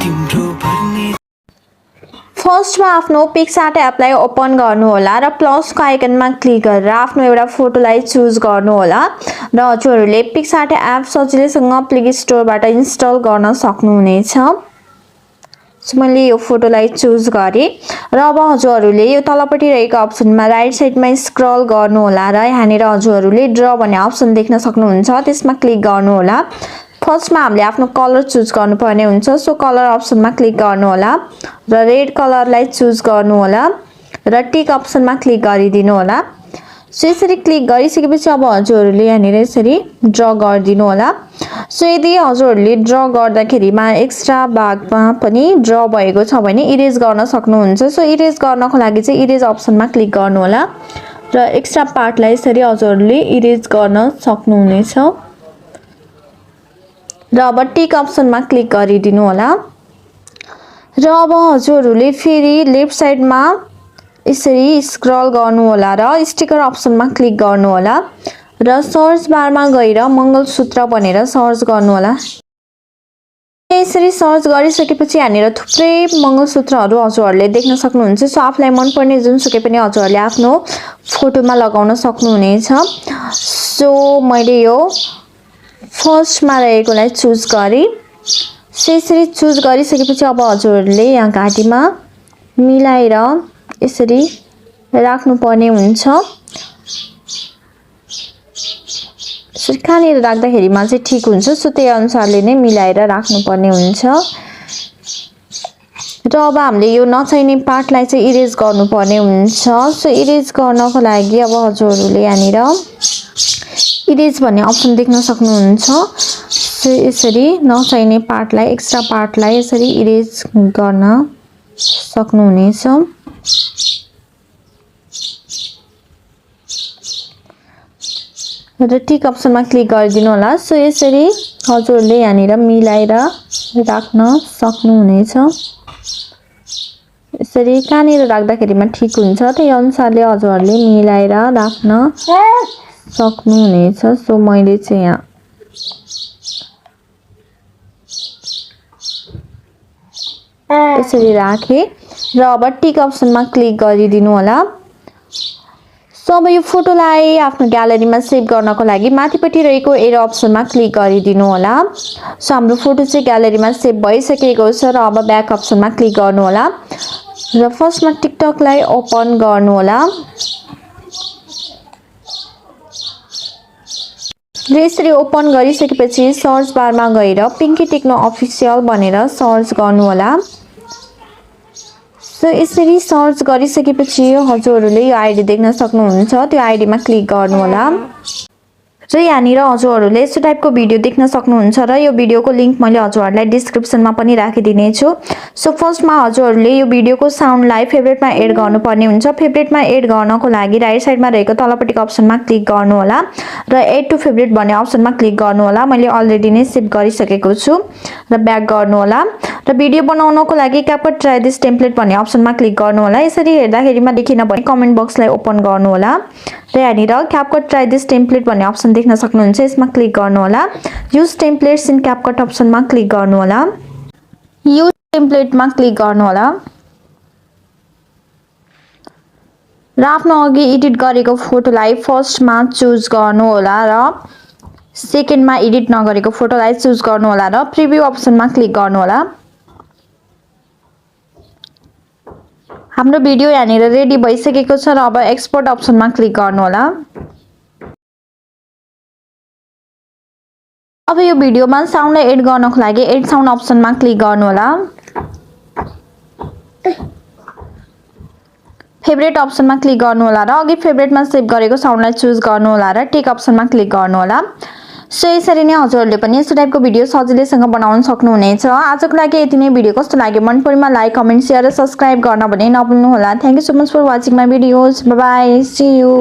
timro bharnechu फर्स्टमा आफ्नो PicsArt एपलाई open गर्नु होला र प्लसको आइकनमा क्लिक गरेर आफ्नो एउटा फोटोलाई चुज गर्नु होला र हजुरहरूले पिक्सार्ट एप सजिलैसँग प्ले स्टोरबाट इन्स्टल गर्न सक्नुहुनेछ। सो मैले यो फोटोलाई चुज गरेँ र अब हजुरहरूले यो तलपट्टि रहेको अप्सनमा राइट साइडमा स्क्रल गर्नु होला र यहाँनिर हजुरहरूले ड्र भन्ने अप्सन देख्न सक्नुहुन्छ, त्यसमा क्लिक गर्नु होला। फर्स्टमा हामीले आफ्नो कलर चुज गर्नुपर्ने हुन्छ, सो कलर अप्सनमा क्लिक गर्नु होला र रेड कलरलाई चुज गर्नु होला र टिक अप्सनमा क्लिक गरिदिनु होला। सो यसरी क्लिक गरिसकेपछि अब हजुरहरूले यहाँनिर यसरी ड्र गरिदिनु होला। सो यदि हजुरहरूले ड्र गर्दाखेरिमा एक्स्ट्रा भागमा पनि ड्र भएको छ भने इरेज गर्न सक्नुहुन्छ। सो इरेज गर्नको लागि चाहिँ इरेज अप्सनमा क्लिक गर्नु होला र एक्स्ट्रा पार्टलाई यसरी हजुरहरूले इरेज गर्न सक्नुहुनेछ र अब टिक अप्सनमा क्लिक गरिदिनु होला र अब हजुरहरूले फेरि लेफ्ट साइडमा यसरी स्क्रल गर्नु होला र स्टिकर अप्सनमा क्लिक गर्नु होला र सर्च बारमा गएर मङ्गलसूत्र भनेर सर्च गर्नु होला। यसरी सर्च गरिसकेपछि यहाँनिर थुप्रै मङ्गलसूत्रहरू हजुरहरूले देख्न सक्नुहुन्छ। सो आफूलाई मनपर्ने जुनसुकै पनि हजुरहरूले आफ्नो फोटोमा लगाउन सक्नुहुनेछ। सो मैले यो फर्स्टमा रहेकोलाई चुज गरेँ। सो यसरी चुज गरिसकेपछि अब हजुरहरूले यहाँ घाँटीमा मिलाएर यसरी राख्नुपर्ने हुन्छ। यसरी कहाँनिर राख्दाखेरिमा चाहिँ ठिक हुन्छ, सो त्यही अनुसारले नै मिलाएर राख्नुपर्ने हुन्छ। र अब हामीले यो नचाहिने पार्टलाई चाहिँ इरेज गर्नुपर्ने हुन्छ। सो इरेज गर्नको लागि अब हजुरहरूले यहाँनिर इरेज भन्ने अप्सन देख्न सक्नुहुन्छ। सो यसरी नचाहिने पार्टलाई एक्स्ट्रा पार्टलाई यसरी इरेज गर्न सक्नुहुनेछ। र टिक अप्सनमा क्लिक गरिदिनु होला। सो यसरी हजुरहरूले यहाँनिर मिलाएर राख्न सक्नुहुनेछ। यसरी कहाँनिर राख्दाखेरिमा ठिक हुन्छ त्यही अनुसारले हजुरहरूले मिलाएर राख्न सक्नुहुनेछ। सो मैले चाहिँ यहाँ यसरी राखेँ र अब टिक अप्सनमा क्लिक गरिदिनु होला। सो अब यो फोटोलाई आफ्नो ग्यालरीमा सेभ गर्नको लागि माथिपट्टि रहेको एरो अप्सनमा क्लिक गरिदिनु होला। सो हाम्रो फोटो चाहिँ ग्यालरीमा सेभ भइसकेको छ र अब ब्याक अप्सनमा क्लिक गर्नु होला र फर्स्टमा टिकटकलाई ओपन गर्नु होला र यसरी ओपन गरिसकेपछि सर्च बारमा गएर पिङ्की टेक्नो अफिसियल भनेर सर्च गर्नु होला। सो यसरी सर्च गरिसकेपछि हजुरहरूले यो आइडी देख्न सक्नुहुन्छ, त्यो आइडीमा क्लिक गर्नु होला र यहाँनिर हजुरहरूले यस्तो टाइपको भिडियो देख्न सक्नुहुन्छ र यो भिडियोको लिंक मैले हजुरहरूलाई डिस्क्रिप्सनमा पनि राखिदिनेछु। सो फर्स्टमा हजुरहरूले यो भिडियोको साउन्डलाई फेभरेटमा एड गर्नुपर्ने हुन्छ। फेभरेटमा एड गर्नको लागि राइट साइडमा रहेको तलपट्टिको अप्सनमा क्लिक गर्नु होला र एड टु फेभरेट भन्ने अप्सनमा क्लिक गर्नु होला। मैले अलरेडी नै सेभ गरिसकेको छु र ब्याक गर्नु होला र भिडियो बनाउनको लागि क्यापकट ट्राई दिस टेम्प्लेट भन्ने अप्सनमा क्लिक गर्नु होला। यसरी हेर्दाखेरिमा देखिन भने कमेन्ट बक्सलाई ओपन गर्नु होला र यहाँनिर क्यापकट ट्राई दिस टेम्प्लेट भन्ने अप्सन देख्न सक्नुहुन्छ, यसमा क्लिक गर्नु होला। युज टेम्प्लेट्स इन क्यापकट अप्सनमा क्लिक गर्नु होला। युज टेम्प्लेटमा क्लिक गर्नु होला र आफ्नो अघि एडिट गरेको फोटोलाई फर्स्टमा चुज गर्नु होला र सेकेन्डमा एडिट नगरेको फोटोलाई चुज गर्नु होला र प्रिभ्यू अप्सनमा क्लिक गर्नु होला। हाम्रो भिडियो यहाँनिर रेडी भइसकेको छ र अब एक्सपोर्ट अप्सनमा क्लिक गर्नु होला। अब यो भिडियोमा साउन्डलाई एड गर्नको लागि एड साउन्ड अप्सनमा क्लिक गर्नु होला। फेभरेट अप्सनमा क्लिक गर्नु होला र अघि फेभरेटमा सेभ गरेको साउन्डलाई चुज गर्नु होला र टिक अप्सनमा क्लिक गर्नु होला। सो यसरी नै हजुरहरूले पनि यस्तो टाइपको भिडियो सजिलैसँग बनाउन सक्नुहुनेछ। आजको लागि यति नै। भिडियो कस्तो लाग्यो मन परेमा लाइक कमेन्ट शेयर र सब्स्क्राइब गर्न भने नभुल्नु होला। Thank you so much for watching my videos. Bye bye, see you.